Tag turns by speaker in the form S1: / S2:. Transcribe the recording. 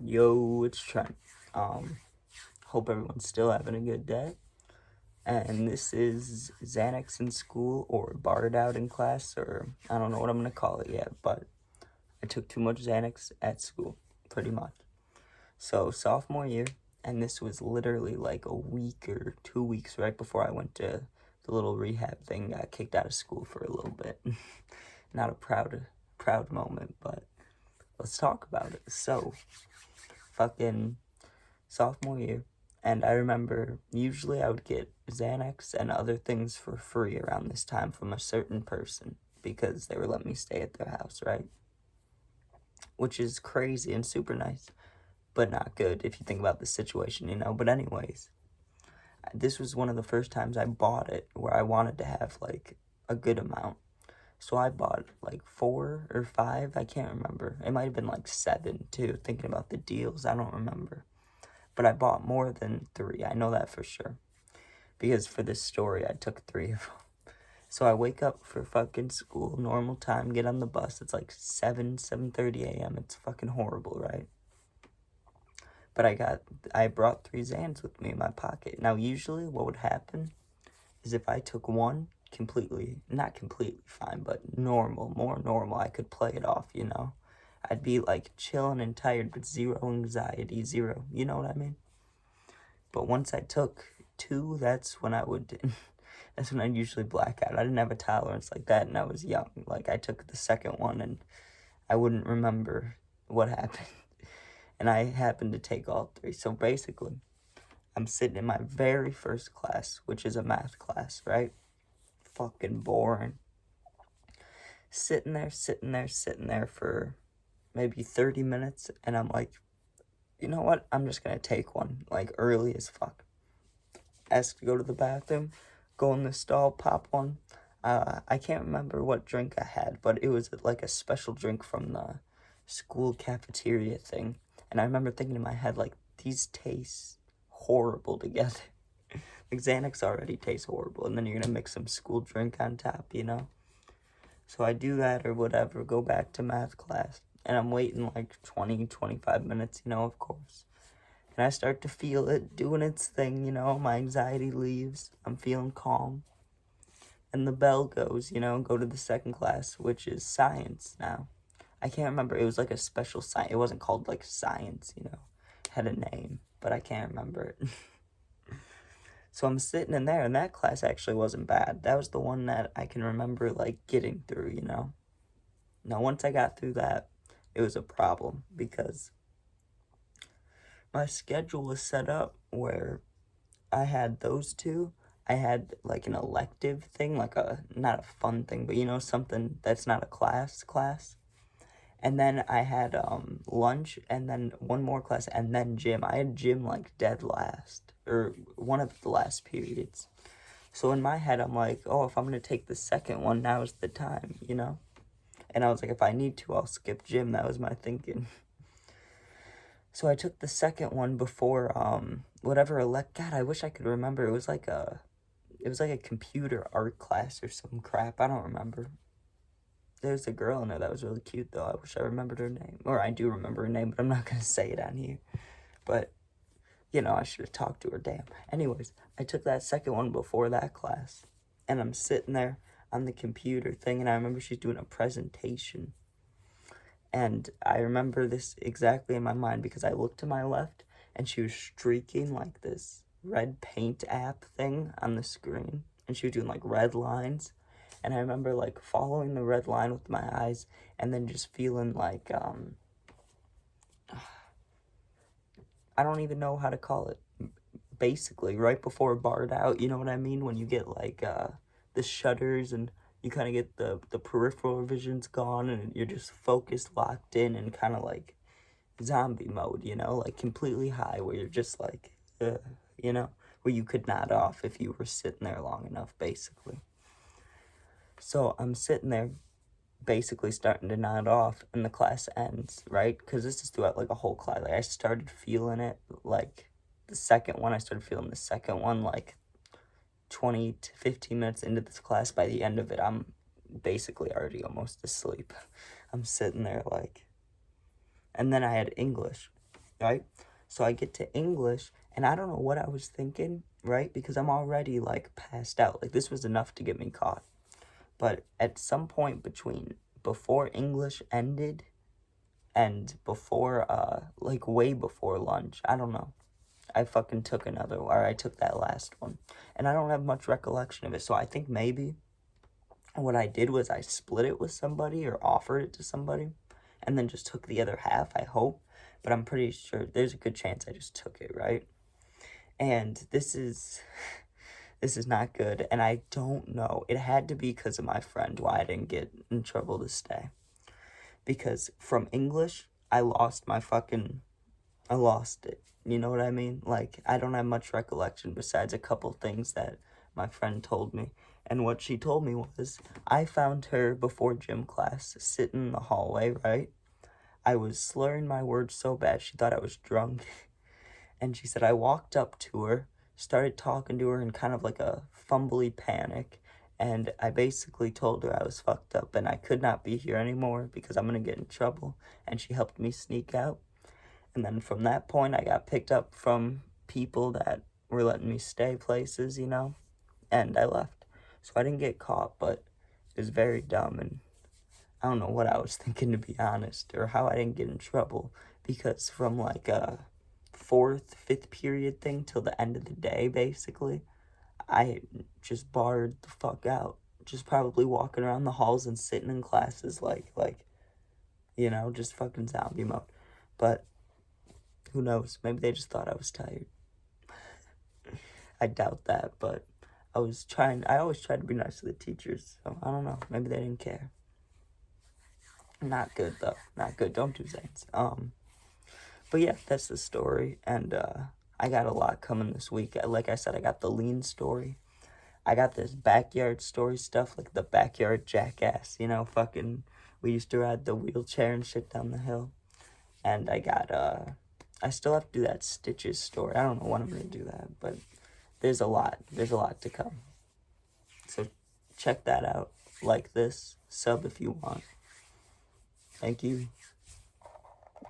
S1: Yo, it's Trent. Hope everyone's still having a good day. And this is Xanax in school or barred out in class, or I don't know what I'm gonna call it yet, but I took too much Xanax at school, pretty much. So, sophomore year, and this was literally like a week or 2 weeks right before I went to the little rehab thing, got kicked out of school for a little bit. Not a proud moment, but let's talk about it. So, fucking sophomore year, and I remember usually I would get Xanax and other things for free around this time from a certain person because they were letting me stay at their house, right? Which is crazy and super nice, but not good if you think about the situation, you know? But, anyways, this was one of the first times I bought it where I wanted to have like a good amount. So I bought like 4 or 5, I can't remember. It might have been like 7 too, thinking about the deals, I don't remember. But I bought more than 3. I know that for sure. Because for this story, I took 3 of them. So I wake up for fucking school, normal time, get on the bus. It's like 7:30 a.m. It's fucking horrible, right? But I brought 3 Xans with me in my pocket. Now, usually what would happen is if I took one not completely fine, but normal, more normal, I could play it off, you know? I'd be like chilling and tired, but zero anxiety, zero, you know what I mean? But once I took 2, that's when that's when I'd usually black out. I didn't have a tolerance like that, and I was young. Like, I took the second one, and I wouldn't remember what happened. And I happened to take all 3. So basically, I'm sitting in my very first class, which is a math class, right? Fucking boring. Sitting there for maybe 30 minutes, and I'm like, you know what? I'm just gonna take one, like, early as fuck. Ask to go to the bathroom, go in the stall, pop one. I can't remember what drink I had, but it was like a special drink from the school cafeteria thing. And I remember thinking in my head, like, these taste horrible together. Like, Xanax already tastes horrible, and then you're gonna mix some school drink on top, you know? So I do that or whatever, go back to math class, and I'm waiting like 20-25 minutes, you know, of course. And I start to feel it doing its thing, you know, my anxiety leaves, I'm feeling calm. And the bell goes, you know, go to the second class, which is science now. I can't remember, it was like a special science, it wasn't called like science, you know, it had a name, but I can't remember it. So I'm sitting in there, and that class actually wasn't bad. That was the one that I can remember, like, getting through, you know. Now, once I got through that, it was a problem because my schedule was set up where I had those 2. I had like an elective thing, like not a fun thing, but you know, something that's not a class. And then I had lunch, and then one more class, and then gym. I had gym like dead last, or one of the last periods. So in my head, I'm like, oh, if I'm gonna take the second one, now is the time, you know? And I was like, if I need to, I'll skip gym. That was my thinking. So I took the second one before whatever God, I wish I could remember. It was like a computer art class or some crap. I don't remember. There's a girl in there that was really cute though. I wish I remembered her name. Or I do remember her name, but I'm not gonna say it on here. But you know, I should have talked to her, damn. Anyways, I took that second one before that class. And I'm sitting there on the computer thing, and I remember she's doing a presentation. And I remember this exactly in my mind because I looked to my left, and she was streaking like this red paint app thing on the screen, and she was doing like red lines. And I remember like following the red line with my eyes, and then just feeling like I don't even know how to call it. Basically, right before barred out, you know what I mean? When you get like the shutters, and you kind of get the peripheral visions gone, and you're just focused, locked in, and kind of like zombie mode, you know, like completely high, where you're just like, you know, where you could nod off if you were sitting there long enough, basically. So I'm sitting there, basically starting to nod off, and the class ends, right? Because this is throughout like a whole class. Like, I started feeling it, like the second one, I started feeling the second one, like 20 to 15 minutes into this class. By the end of it, I'm basically already almost asleep. I'm sitting there like, and then I had English. right? So I get to English, and I don't know what I was thinking, right? Because I'm already, like, passed out. Like, this was enough to get me caught. But at some point before English ended and before, like, way before lunch, I don't know, I fucking took I took that last one. And I don't have much recollection of it, so I think maybe what I did was I split it with somebody or offered it to somebody and then just took the other half, I hope. But I'm pretty sure there's a good chance I just took it, right? And this is not good, and I don't know. It had to be because of my friend why I didn't get in trouble to stay. Because from English, I lost it. You know what I mean? Like, I don't have much recollection besides a couple things that my friend told me. And what she told me was, I found her before gym class, sitting in the hallway, right? I was slurring my words so bad, she thought I was drunk. And she said, I walked up to her, started talking to her in kind of like a fumbly panic. And I basically told her I was fucked up and I could not be here anymore because I'm going to get in trouble. And she helped me sneak out. And then from that point, I got picked up from people that were letting me stay places, you know, and I left. So I didn't get caught, but it was very dumb, and I don't know what I was thinking, to be honest, or how I didn't get in trouble, because from like a fourth, fifth period thing till the end of the day, basically, I just barred the fuck out. Just probably walking around the halls and sitting in classes like, you know, just fucking zombie mode. But who knows? Maybe they just thought I was tired. I doubt that, but I always tried to be nice to the teachers, so I don't know. Maybe they didn't care. Not good, though. Not good. Don't do Zanes. But yeah, that's the story, and I got a lot coming this week. Like I said, I got the lean story. I got this backyard story stuff, like the backyard jackass, you know, fucking, we used to ride the wheelchair and shit down the hill. And I got, I still have to do that Stitches story. I don't know when I'm gonna do that, but there's a lot to come. So check that out. Like this, sub if you want. Thank you.